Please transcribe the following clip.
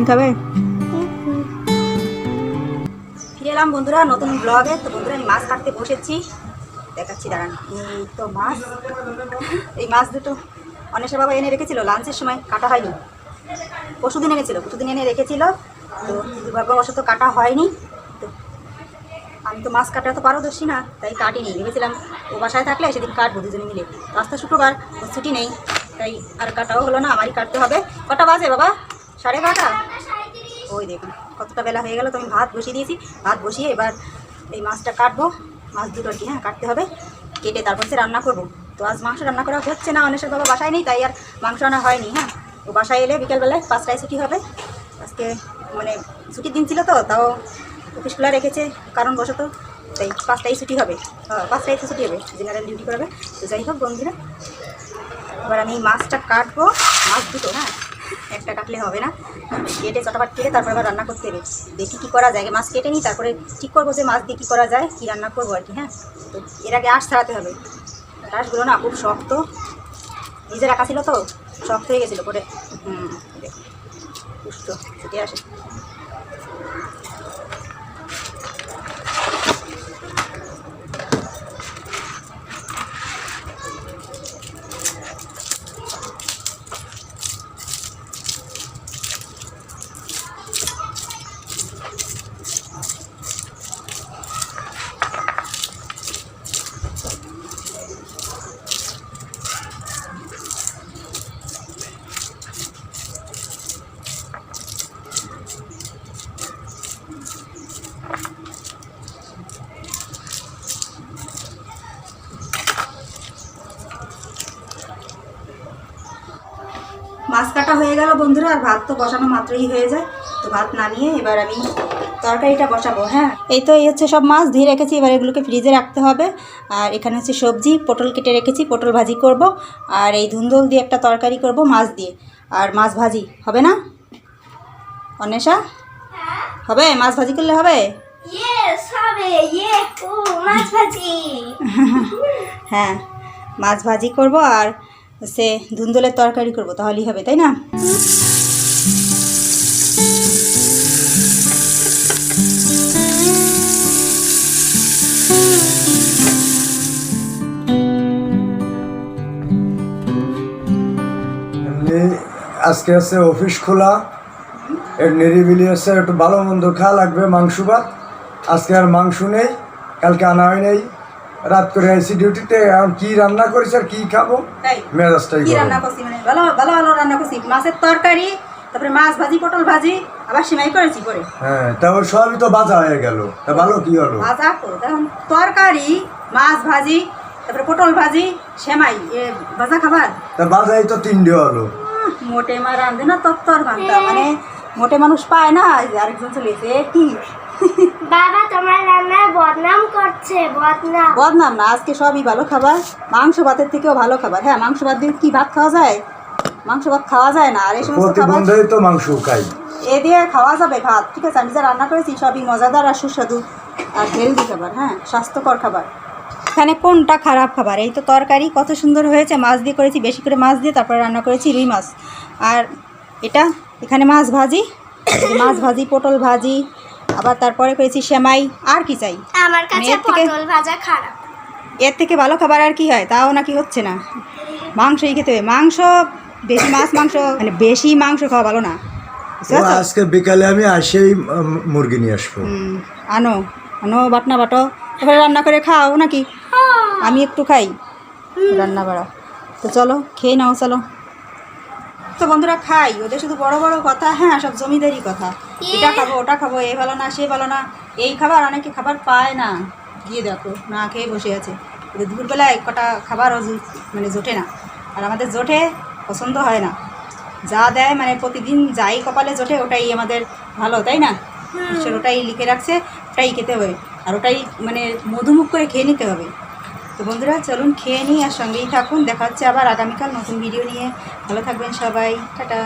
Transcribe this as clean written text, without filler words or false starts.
খাবে? ফিরে এলাম বন্ধুরা নতুন ব্লগে। তো বন্ধুরা আমি মাছ কাটতে বসেছি, দেখাচ্ছি দাঁড়ান। এই তো মাছ, এই মাছ দুটো অনেশা বাবা এনে রেখেছিল, লাঞ্চের সময় কাটা হয়নি। পরশুদিন এনেছিল, পরশুদিন এনে রেখেছিল, তো দুর্ভাগ্যবশত কাটা হয়নি। তো আমি তো মাছ কাটা তো পারদর্শী না, তাই কাটিনি। ভেবেছিলাম ও বাসায় থাকলে সেদিন কাটবো দুজনে মিলে। আজ তো শুক্রবার, ছুটি নেই, তাই আর কাটাও হলো না, আমারই কাটতে হবে। কটা বাজে বাবা? 11:30। ওই দেখুন কতটা বেলা হয়ে গেল। তো আমি ভাত বসিয়ে দিয়েছি, ভাত বসিয়ে এবার এই মাছটা কাটবো। মাছ দুটো আর কি, হ্যাঁ কাটতে হবে, কেটে তারপর সে রান্না করবো। তো আজ মাংস রান্না করা হচ্ছে না, অনেশের বাবা বাসায় নেই, তাই আর মাংস আনা হয়নি। হ্যাঁ, ও বাসায় এলে বিকেলবেলায় 5টায় ছুটি হবে। আজকে মানে ছুটির দিন ছিল, তো তাও অফিস খোলা রেখেছে কারণবশত, তাই 5টায় ছুটি হবে। 5টায় তো ছুটি হবে, জেনারেল ডিউটি করবে। তো যাই হোক বন্ধুরা, এবার আমি মাছটা কাটবো। মাছ দুটো, হ্যাঁ একটা কাটলে হবে না, কেটে চটাপাট কেটে তারপর আবার রান্না করতে হবে। দেখি কী করা যায়, মাছ কেটে নিই, তারপরে ঠিক করবো যে মাছ দিয়ে কী করা যায়, কী রান্না করবো আর কি। হ্যাঁ, তো এর আগে আঁশ ছাড়াতে হবে। আঁশগুলো না খুব শক্ত, নিজে রাখা ছিল তো শক্ত হয়ে গেছিলো পরে। দেখুন পুষ্ট ছুটে আসে। মাছ কাটা হয়ে গেল বন্ধুরা, আর ভাত তো বসানো মাত্রই হয়ে যায়। তো ভাত নামিয়ে এবার আমি তরকারিটা বসাবো। হ্যাঁ, এই তো এই হচ্ছে সব মাছ ধুয়ে রেখেছি, এবার এগুলোকে ফ্রিজে রাখতে হবে। আর এখানে হচ্ছে সবজি, পটল কেটে রেখেছি, পটল ভাজি করব। আর এই ধুন্দল দিয়ে একটা তরকারি করব মাছ দিয়ে, আর মাছ ভাজি হবে না অন্বেষা? হবে, মাছ ভাজি করলে হবে? হ্যাঁ, মাছ ভাজি করব আর সে ধুন্দলের তরকারি করব, তাহলেই হবে, তাই না? আজকে আছে অফিস খোলা, এর নিরিবিলি আছে, একটু ভালো মন্দ খাওয়া লাগবে। মাংস ভাত আজকে আর মাংস নেই, কালকে আনা হয় নেই, রাত করে আইসি ডিউটিতে। এখন কি রান্না করেছি আর কি খাবো, মেজাজটাই কি রান্না করছি, মানে ভালো ভালো ভালো রান্না করছি। মাছের তরকারি, তারপরে মাছ ভাজি, পটল ভাজি, আবার সিমাই করেছি পরে। হ্যাঁ, তাও সবই তো বাজা হয়ে গেল, তা ভালো কি হলো? ভাজা করো তখন, তরকারি, মাছ ভাজি, তারপরে পটল ভাজি, সেমাই, ভাজা খাবার। তা বাজাই তো 3টে হলো। মোটে মা রান্ধে না তত্তর ভান্তা, মানে মোটে মানুষ পায় না। আরেকজন চলে এসে কি বাবা তোমার রান্নার বদনাম করছে। বদনাম না, আজকে সবই ভালো খাবার, মাংস ভাতের থেকেও ভালো খাবার। হ্যাঁ, মাংস ভাত দিয়ে কি ভাত খাওয়া যায়? মাংস ভাত খাওয়া যায় না। আর এই সমস্ত খাবার তো মাংস খাই, এ দিয়ে খাওয়া যাবে ভাত, ঠিক আছে? আমি যা রান্না করেছি সবই মজাদার আর সুস্বাদু আর হেলদি খাবার, হ্যাঁ স্বাস্থ্যকর খাবার। এখানে কোনটা খারাপ খাবার? এই তো তরকারি কত সুন্দর হয়েছে, মাছ দিয়ে করেছি, বেশি করে মাছ দিয়ে তারপরে রান্না করেছি রুই মাছ। আর এটা এখানে মাছ ভাজি, মাছ ভাজি, পটল ভাজি, আবার তারপরে করেছি সেমাই। আর কি চাই? আমার কাছে পটল ভাজা খারাপ। এর থেকে ভালো খাবার আর কি হয়? তাও নাকি হচ্ছে না, মাংসই খেতে হবে। মাংস বেশি, মাছ মাংস মানে বেশি মাংস খাওয়া ভালো না। আজকে বিকালে আমি আসেই মুরগি নিয়ে আসবো। আনো আনো, বাটনা বাটো, তারপরে রান্না করে খাও নাকি? আমি একটু খাই রান্না বাড়া। তো চলো খেয়ে নাও, চলো। তো বন্ধুরা খাই, ওদের শুধু বড় বড় কথা, হ্যাঁ সব জমিদারি কথা। এটা খাবো, ওটা খাবো, এ ভালো না, সে ভালো না। এই খাবার, অনেকে খাবার পায় না, গিয়ে দেখো না খেয়ে বসে আছে। ওদের দুপুরবেলায় কটা খাবারও মানে জোটে না, আর আমাদের জোটে, পছন্দ হয় না। যা দেয় মানে প্রতিদিন যাই কপালে জোটে ওটাই আমাদের ভালো, তাই না? ঈশ্বর ওটাই লিখে রাখছে, ওটাই খেতে হবে, আর ওটাই মানে মধুমুখ করে খেয়ে নিতে হবে। তো বন্ধুরা চলুন খেয়ে নিই, আর সঙ্গেই থাকুন। দেখা হচ্ছে আবার আগামীকাল নতুন ভিডিও নিয়ে। ভালো থাকবেন সবাই, টাটা।